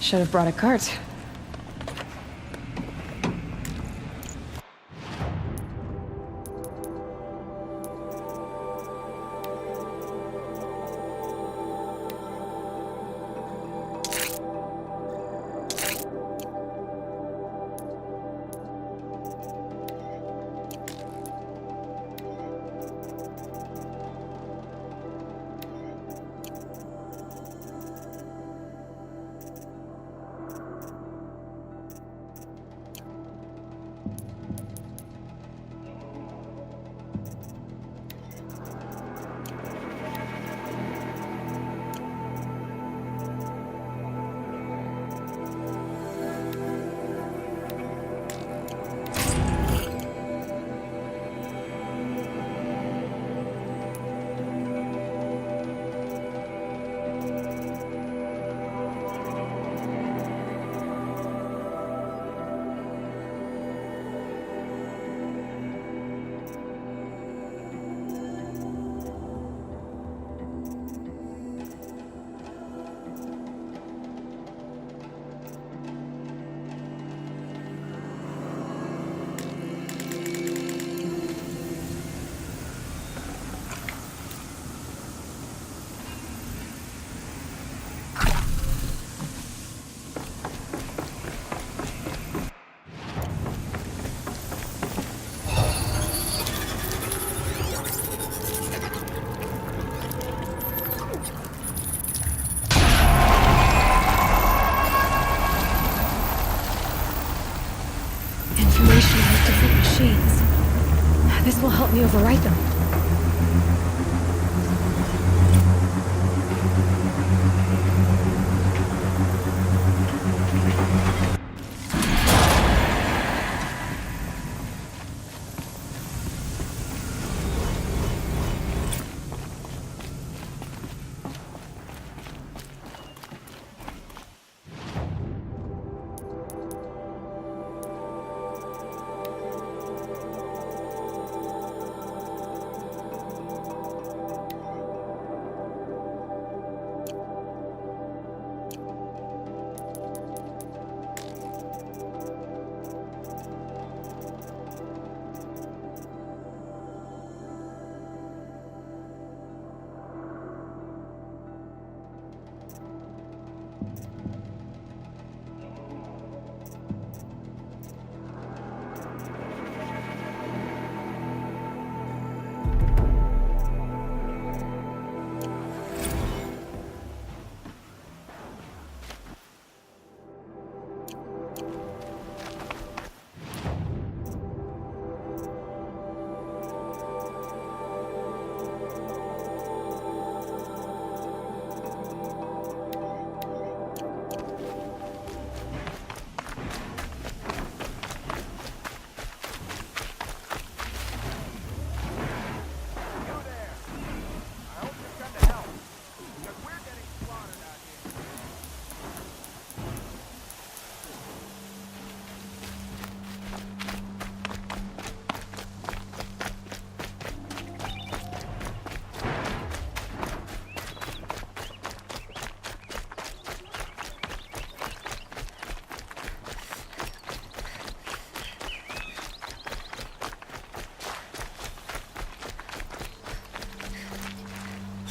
Should have brought a cart. Information about different machines. This will help me overwrite them.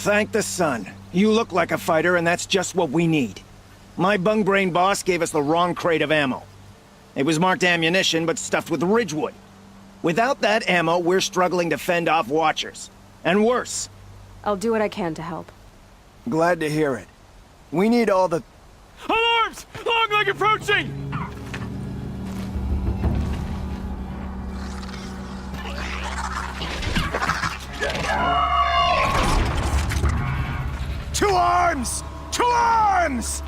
Thank the sun. You look like a fighter, and that's just what we need. My bung-brain boss gave us the wrong crate of ammo. It was marked ammunition, but stuffed with Ridgewood. Without that ammo, we're struggling to fend off Watchers. And worse. I'll do what I can to help. Glad to hear it. We need all the... Alarms! Longleg approaching! To arms! To arms!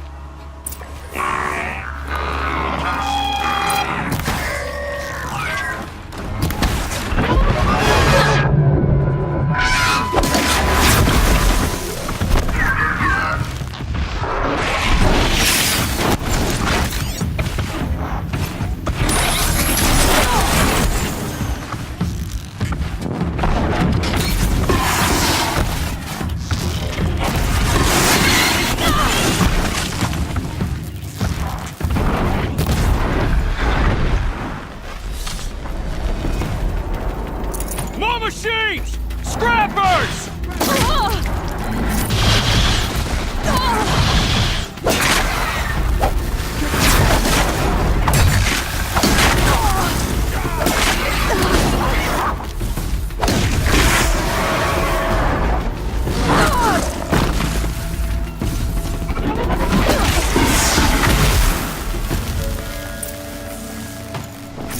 machines! Scrappers!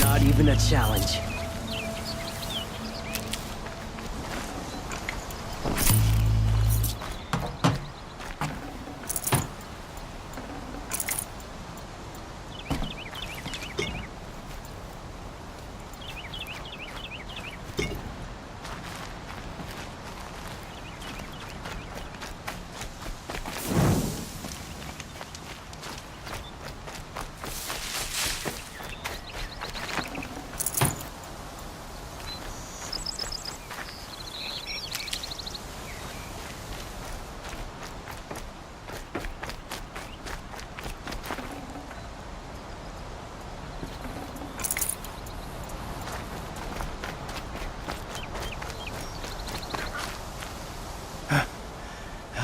Not even a challenge.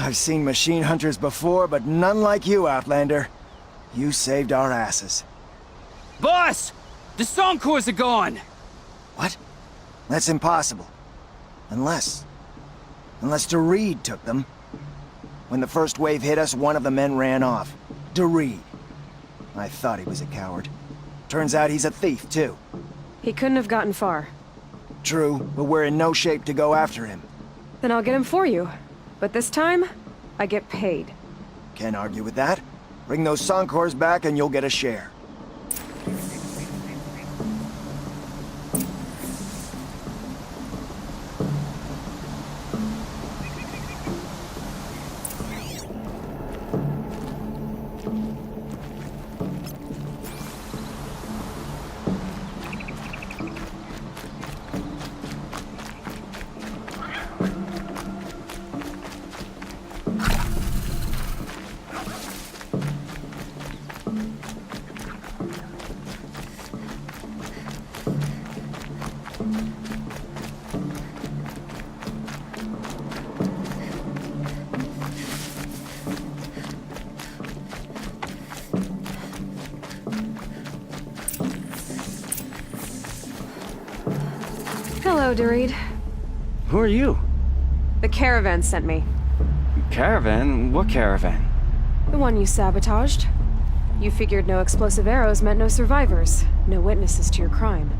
I've seen machine hunters before, but none like you, Outlander. You saved our asses. Boss! The Soncors are gone! What? That's impossible. Unless DeReed took them. When the first wave hit us, one of the men ran off. DeReed. I thought he was a coward. Turns out he's a thief, too. He couldn't have gotten far. True, but we're in no shape to go after him. Then I'll get him for you. But this time, I get paid. Can't argue with that. Bring those Soncors back and you'll get a share. Hello, DeReed. Who are you? The caravan sent me. Caravan? What caravan? The one you sabotaged. You figured no explosive arrows meant no survivors, no witnesses to your crime.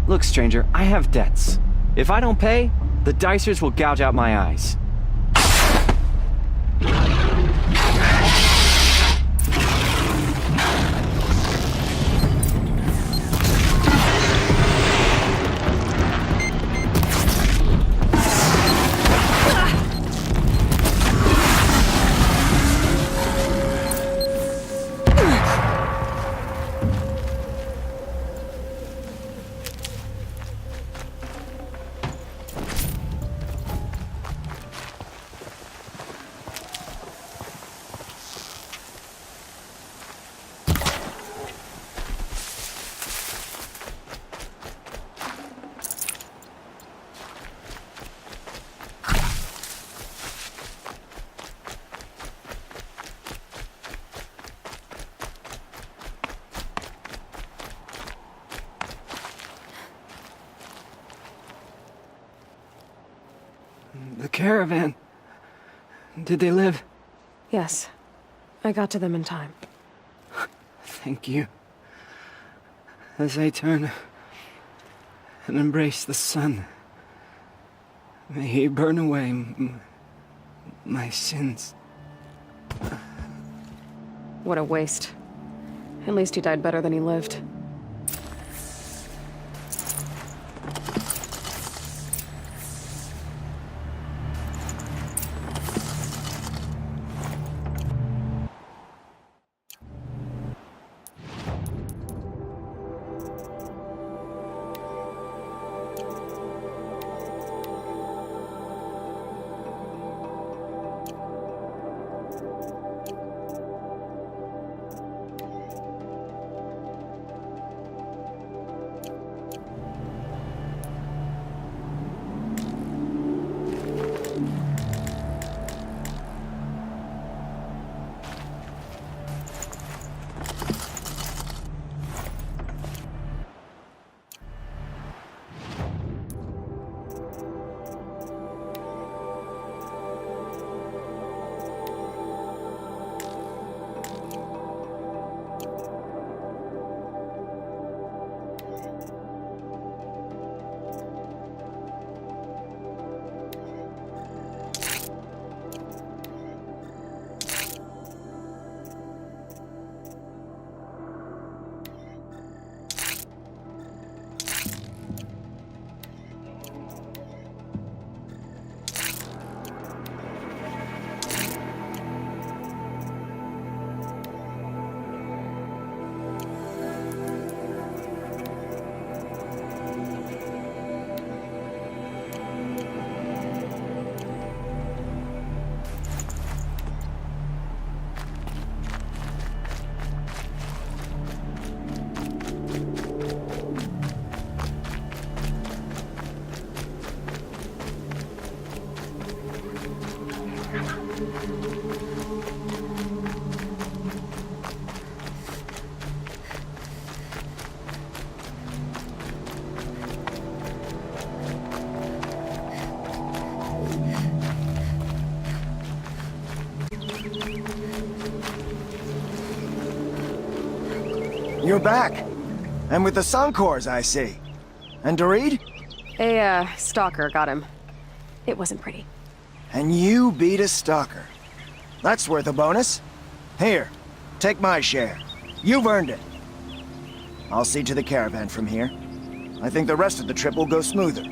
Look, stranger, I have debts. If I don't pay, the Dicers will gouge out my eyes. The caravan. Did they live? Yes. I got to them in time. Thank you. As I turn and embrace the sun, may he burn away my sins. What a waste. At least he died better than he lived. You're back. And with the Suncors, I see. And Dorit? A, stalker got him. It wasn't pretty. And you beat a stalker. That's worth a bonus. Here, take my share. You've earned it. I'll see to the caravan from here. I think the rest of the trip will go smoother.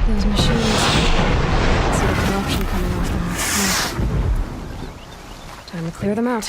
Those machines. I see the corruption coming off them with smoke. Time to clear them out.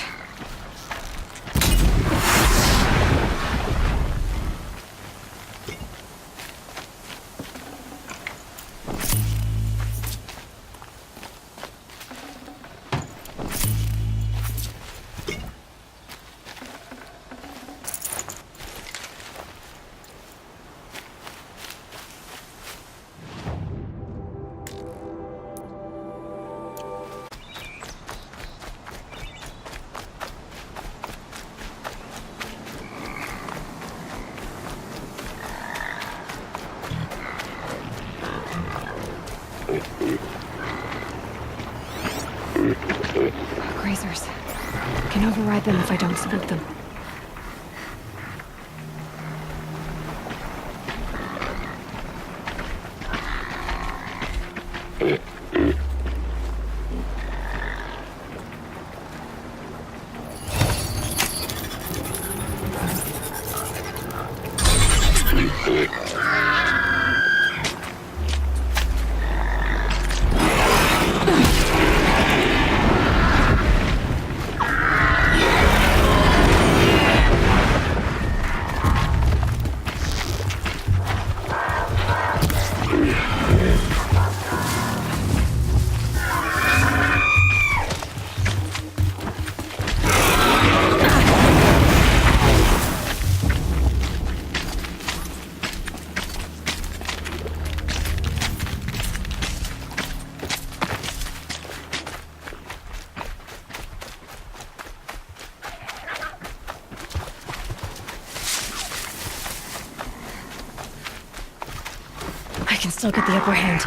Grazers. Can override them if I don't spook them. I can still get the upper hand.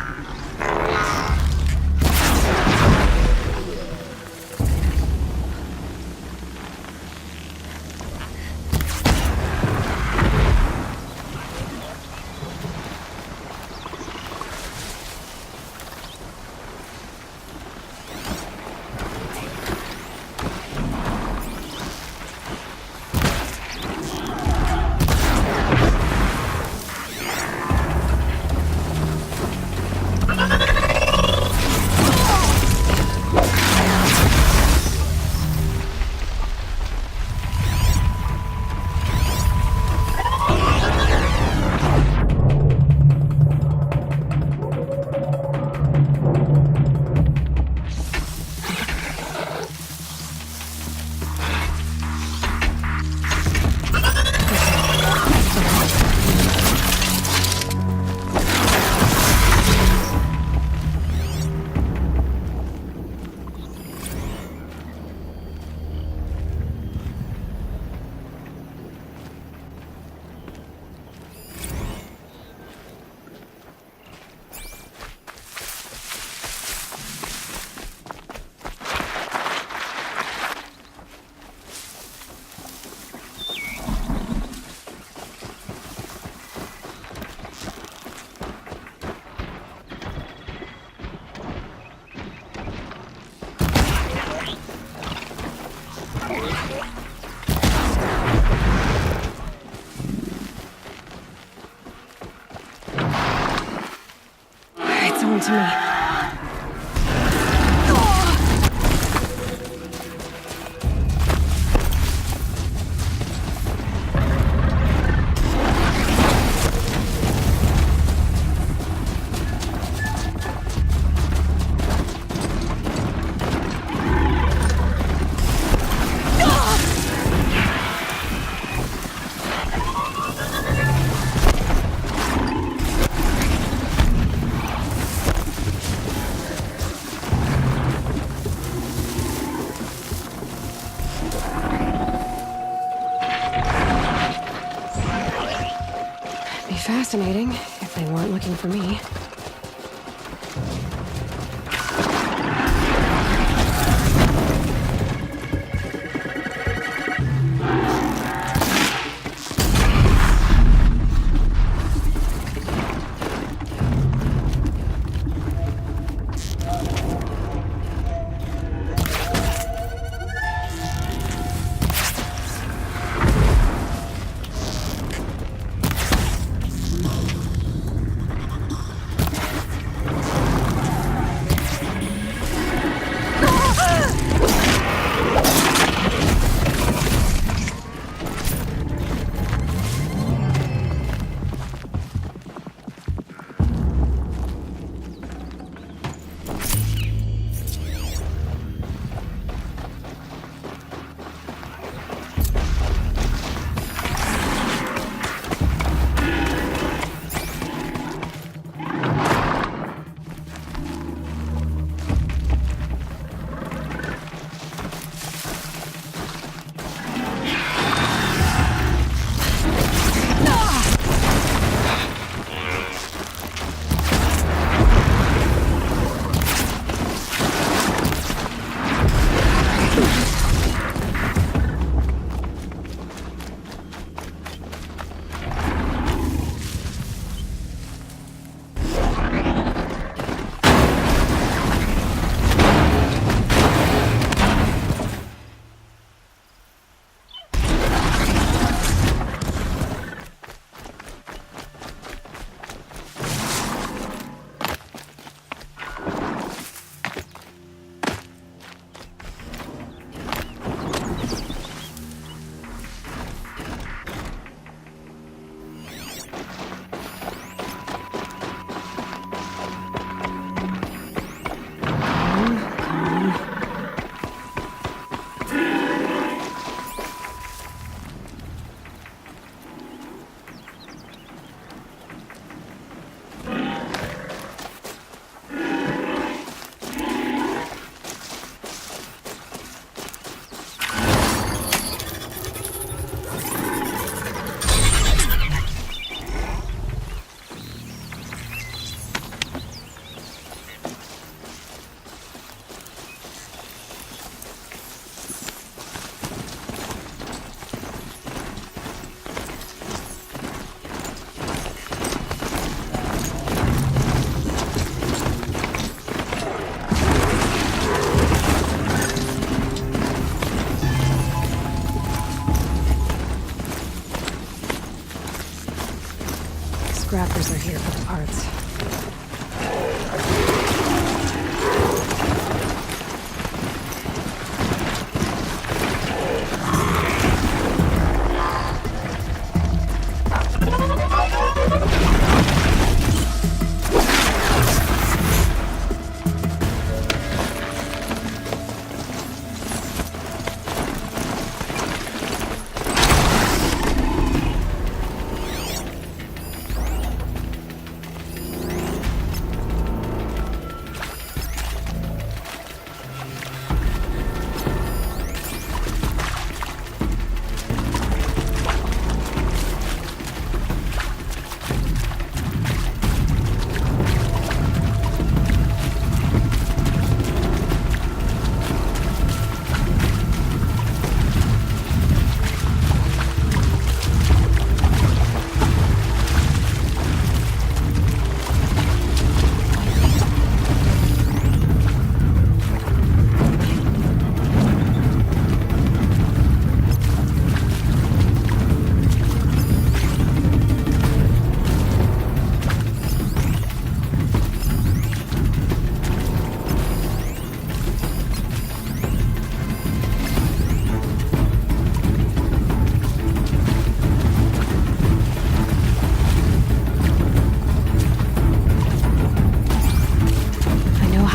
It's on to me. Be fascinating if they weren't looking for me.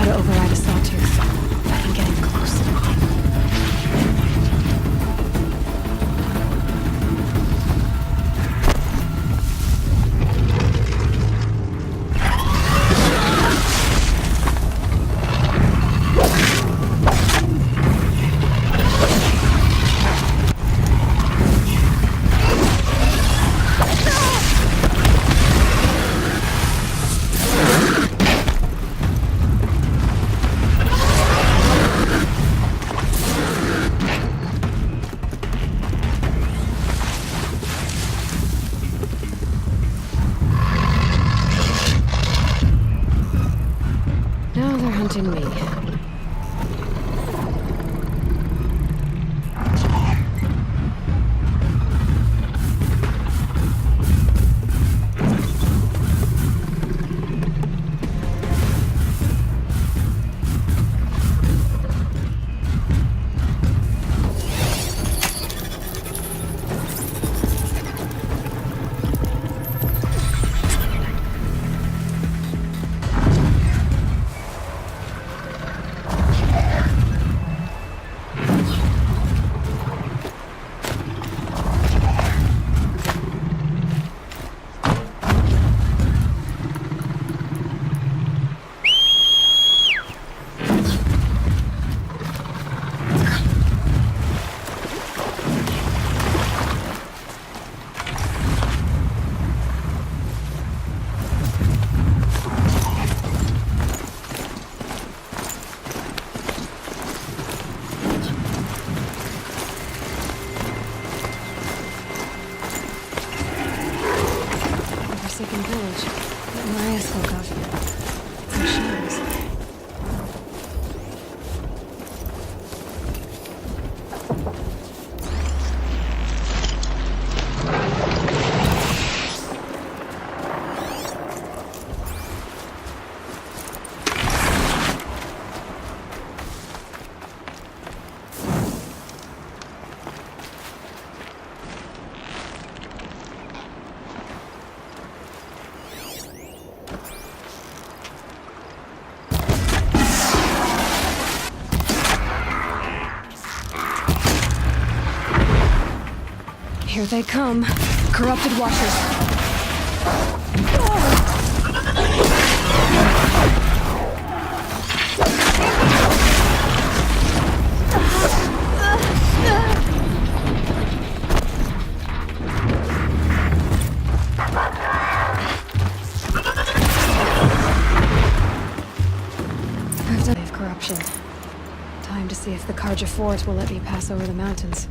how to override a sawtooth. I can get in close. Now they're hunting me. Forsaken village that Maria spoke of. It's in shadows. Here they come. Corrupted Watchers. I've done corruption. Time to see if the Carja Fort will let me pass over the mountains.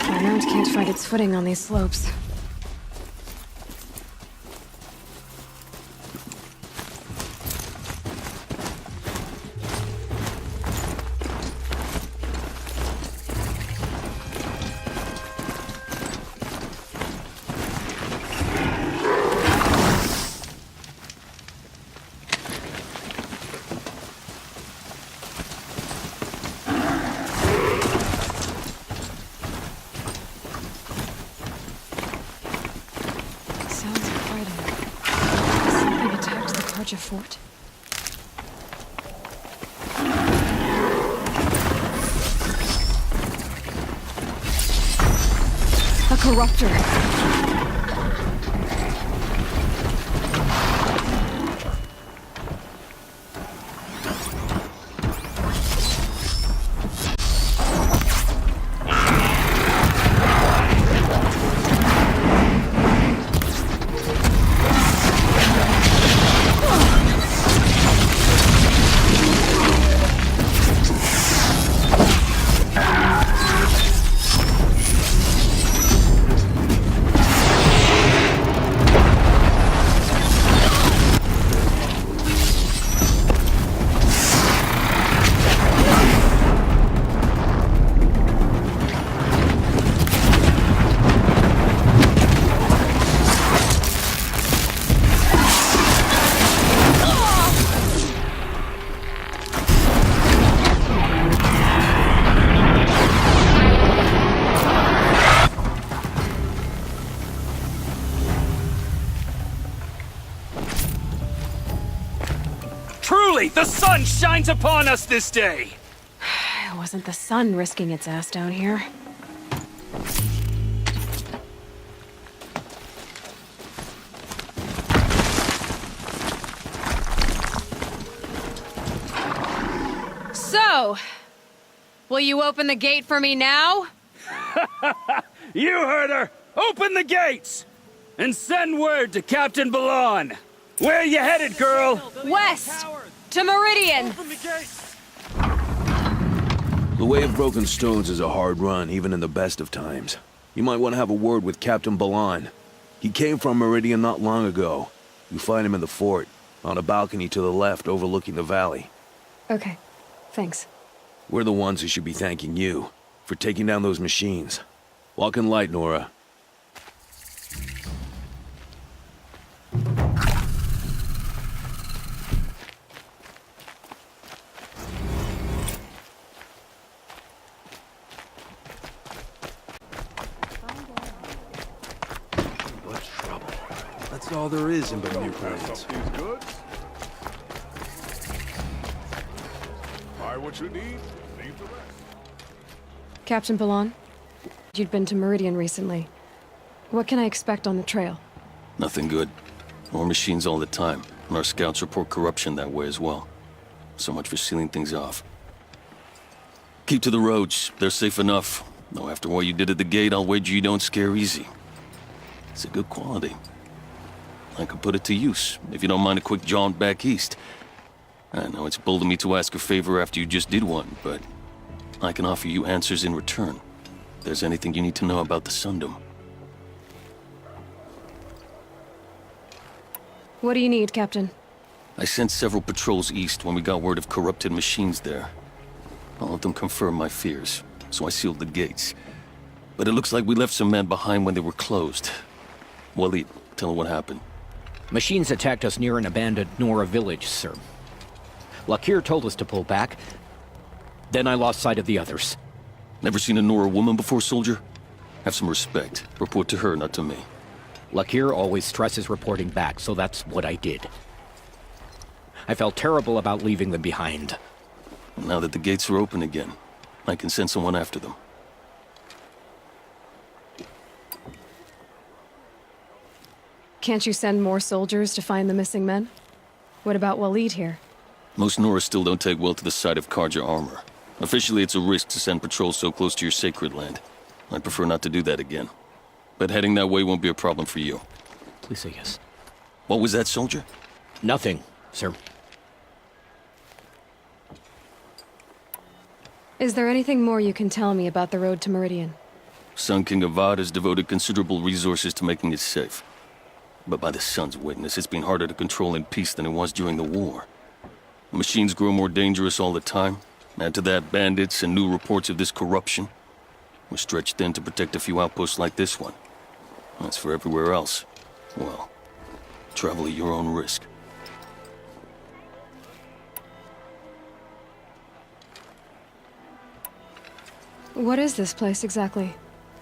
My mount can't find its footing on these slopes. Carja Fort. A corruptor. Truly, the sun shines upon us this day! It wasn't the sun risking its ass down here. So, will you open the gate for me now? You heard her! Open the gates! And send word to Captain Balan! Where you headed, girl? West! To Meridian! The Way of Broken Stones is a hard run, even in the best of times. You might want to have a word with Captain Balan. He came from Meridian not long ago. You find him in the fort, on a balcony to the left overlooking the valley. Okay, thanks. We're the ones who should be thanking you for taking down those machines. Walk in light, Nora. What's trouble? That's all there is in Bermuda Plains. Buy what you need, leave the rest. Captain Balan, you'd been to Meridian recently. What can I expect on the trail? Nothing good. More machines all the time, and our scouts report corruption that way as well. So much for sealing things off. Keep to the roads. They're safe enough. Though after what you did at the gate, I'll wager you don't scare easy. It's a good quality. I could put it to use, if you don't mind a quick jaunt back east. I know it's bold of me to ask a favor after you just did one, but I can offer you answers in return. If there's anything you need to know about the Sundom. What do you need, Captain? I sent several patrols east when we got word of corrupted machines there. All of them confirmed my fears, so I sealed the gates. But it looks like we left some men behind when they were closed. Waleed, tell her what happened. Machines attacked us near an abandoned Nora village, sir. Lakir told us to pull back. Then I lost sight of the others. Never seen a Nora woman before, soldier? Have some respect. Report to her, not to me. Lakir always stresses reporting back, so that's what I did. I felt terrible about leaving them behind. Now that the gates are open again, I can send someone after them. Can't you send more soldiers to find the missing men? What about Waleed here? Most Nora still don't take well to the sight of Karja armor. Officially, it's a risk to send patrols so close to your sacred land. I'd prefer not to do that again. But heading that way won't be a problem for you. Please say yes. What was that, soldier? Nothing, sir. Is there anything more you can tell me about the road to Meridian? Sun King Avad has devoted considerable resources to making it safe. But by the sun's witness, it's been harder to control in peace than it was during the war. Machines grow more dangerous all the time. Add to that bandits and new reports of this corruption. We're stretched thin to protect a few outposts like this one. As for everywhere else, well, travel at your own risk. What is this place exactly?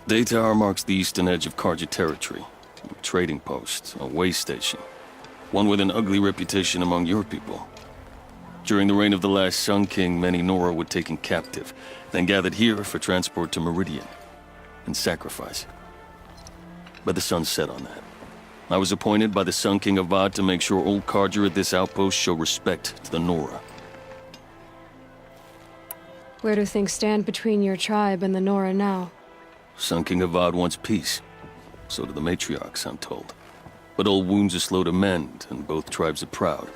Day Tower marks the eastern edge of Karja territory. A trading post, a way station. One with an ugly reputation among your people. During the reign of the last Sun King, many Nora were taken captive, then gathered here for transport to Meridian, and sacrifice. But the sun set on that. I was appointed by the Sun King Avad to make sure old Karja at this outpost show respect to the Nora. Where do things stand between your tribe and the Nora now? Sun King Avad wants peace. So do the matriarchs, I'm told. But old wounds are slow to mend, and both tribes are proud.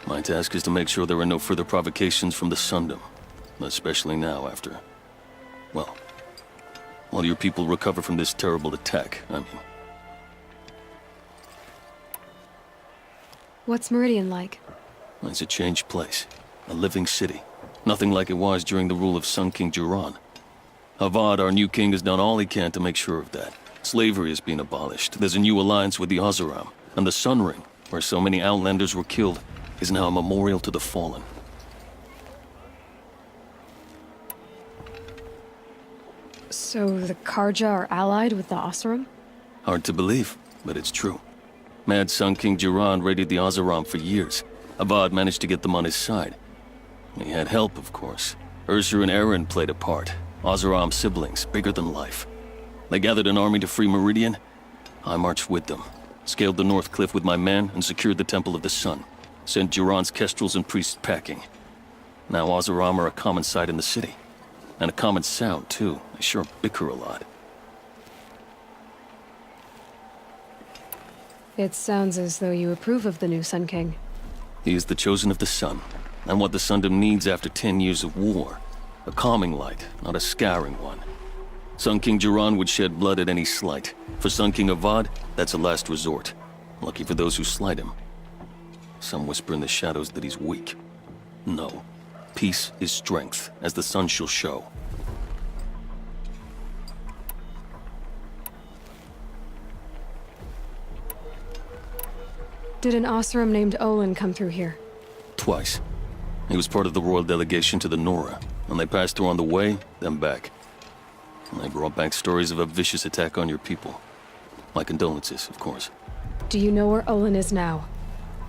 My task is to make sure there are no further provocations from the Sundom. Especially now after... well, while your people recover from this terrible attack, I mean. What's Meridian like? It's a changed place. A living city. Nothing like it was during the rule of Sun King Jiran. Avad, our new king, has done all he can to make sure of that. Slavery has been abolished. There's a new alliance with the Oseram. And the Sun Ring, where so many Outlanders were killed, is now a memorial to the fallen. So the Karja are allied with the Oseram? Hard to believe, but it's true. Mad Sun King Jiran raided the Oseram for years. Avad managed to get them on his side. He had help, of course. Ursur and Eren played a part. Oseram siblings, bigger than life. They gathered an army to free Meridian. I marched with them, scaled the North Cliff with my men, and secured the Temple of the Sun. Sent Duran's kestrels and priests packing. Now Oseram are a common sight in the city. And a common sound, too. They sure bicker a lot. It sounds as though you approve of the new Sun King. He is the chosen of the Sun, and what the Sundom needs after 10 years of war. A calming light, not a scouring one. Sun King Duran would shed blood at any slight. For Sun King Avad, that's a last resort. Lucky for those who slight him. Some whisper in the shadows that he's weak. No. Peace is strength, as the sun shall show. Did an Oseram named Olin come through here? Twice. He was part of the royal delegation to the Nora, and they passed through on the way, then back. And they brought back stories of a vicious attack on your people. My condolences, of course. Do you know where Olin is now?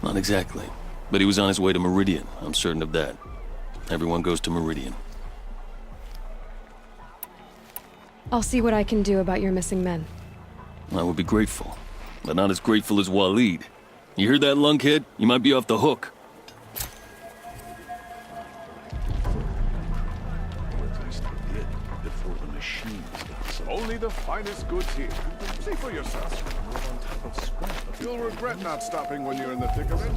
Not exactly, but he was on his way to Meridian, I'm certain of that. Everyone goes to Meridian. I'll see what I can do about your missing men. I would be grateful, but not as grateful as Waleed. You hear that, lunkhead? You might be off the hook. Before the machines got so. Only the finest goods here. See for yourself. You'll regret not stopping when you're in the thick of it.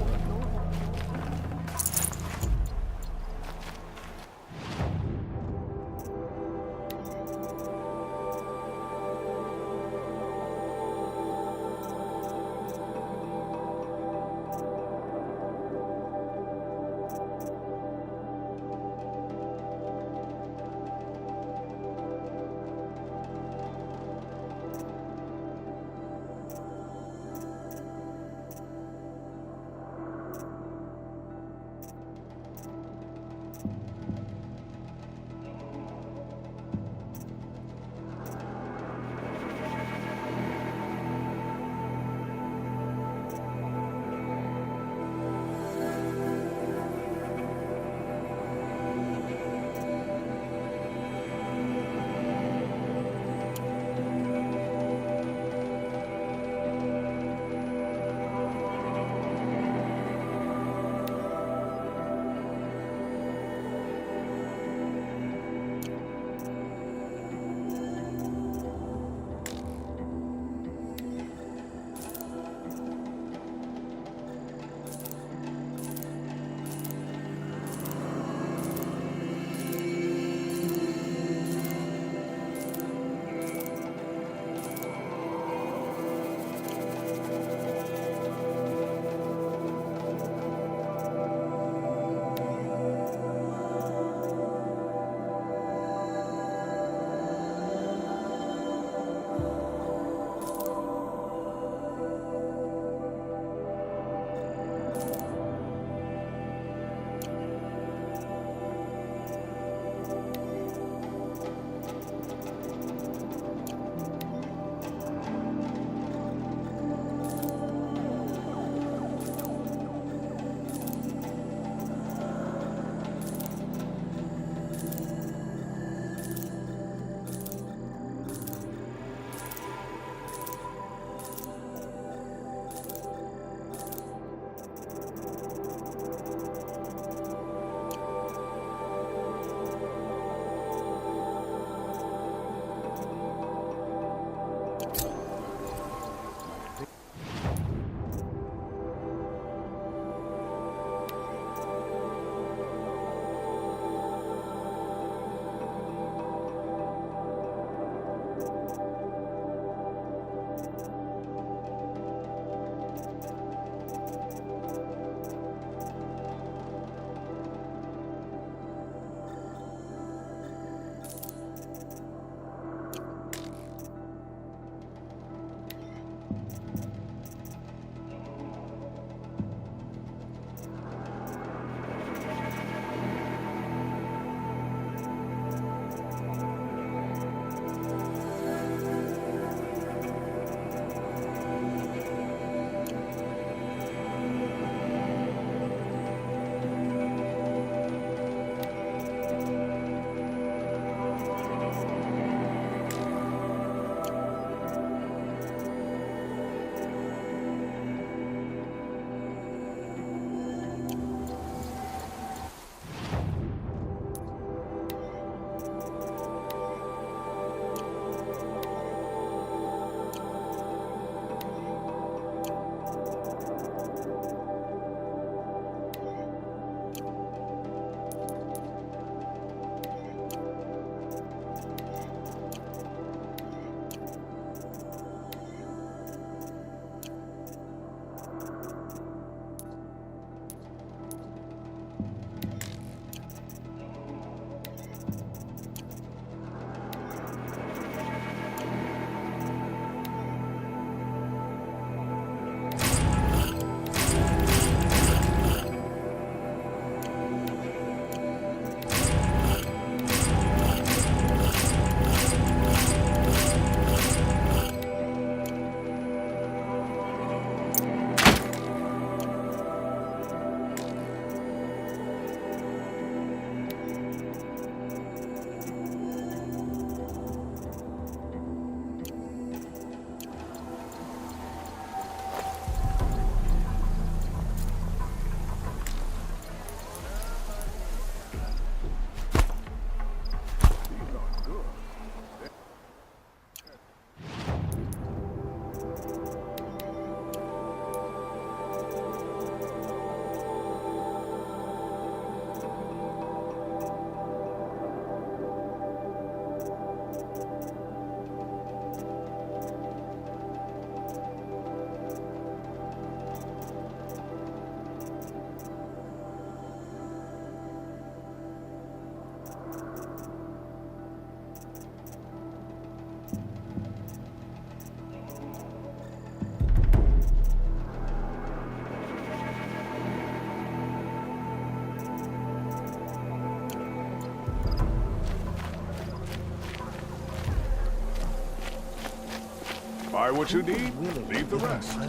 Buy what you need, leave the rest.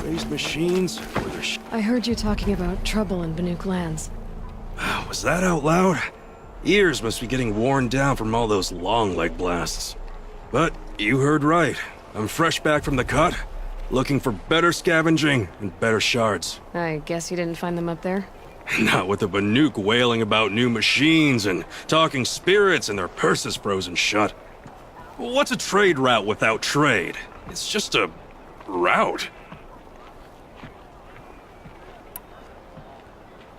Raised machines? Or the I heard you talking about trouble in Banuk lands. Was that out loud? Ears must be getting worn down from all those long leg blasts. But you heard right. I'm fresh back from the cut, looking for better scavenging and better shards. I guess you didn't find them up there? Not with the Banuk wailing about new machines and talking spirits and their purses frozen shut. What's a trade route without trade? It's just a route.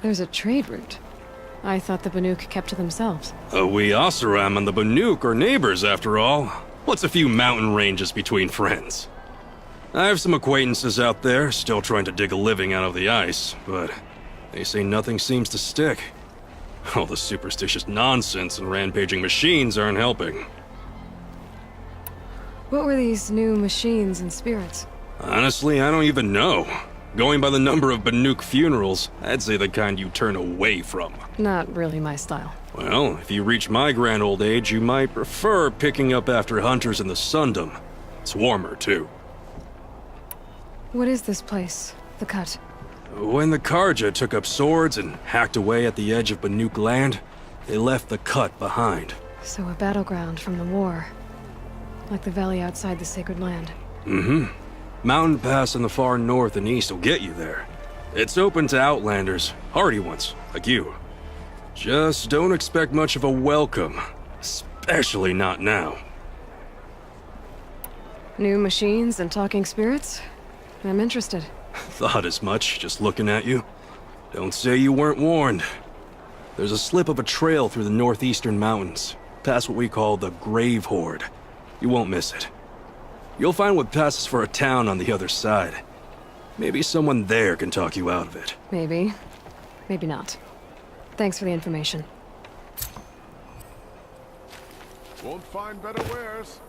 There's a trade route. I thought the Banuk kept to themselves. We Oseram and the Banuk are neighbors, after all. What's a few mountain ranges between friends? I have some acquaintances out there, still trying to dig a living out of the ice, but they say nothing seems to stick. All the superstitious nonsense and rampaging machines aren't helping. What were these new machines and spirits? Honestly, I don't even know. Going by the number of Banuk funerals, I'd say the kind you turn away from. Not really my style. Well, if you reach my grand old age, you might prefer picking up after hunters in the Sundom. It's warmer, too. What is this place? The Cut? When the Karja took up swords and hacked away at the edge of Banuk land, they left the Cut behind. So a battleground from the war. Like the valley outside the Sacred Land. Mm-hmm. Mountain Pass in the far north and east will get you there. It's open to outlanders, hardy ones, like you. Just don't expect much of a welcome, especially not now. New machines and talking spirits? I'm interested. Thought as much, just looking at you. Don't say you weren't warned. There's a slip of a trail through the northeastern mountains, past what we call the Grave Horde. You won't miss it. You'll find what passes for a town on the other side. Maybe someone there can talk you out of it. Maybe. Maybe not. Thanks for the information. Won't find better wares.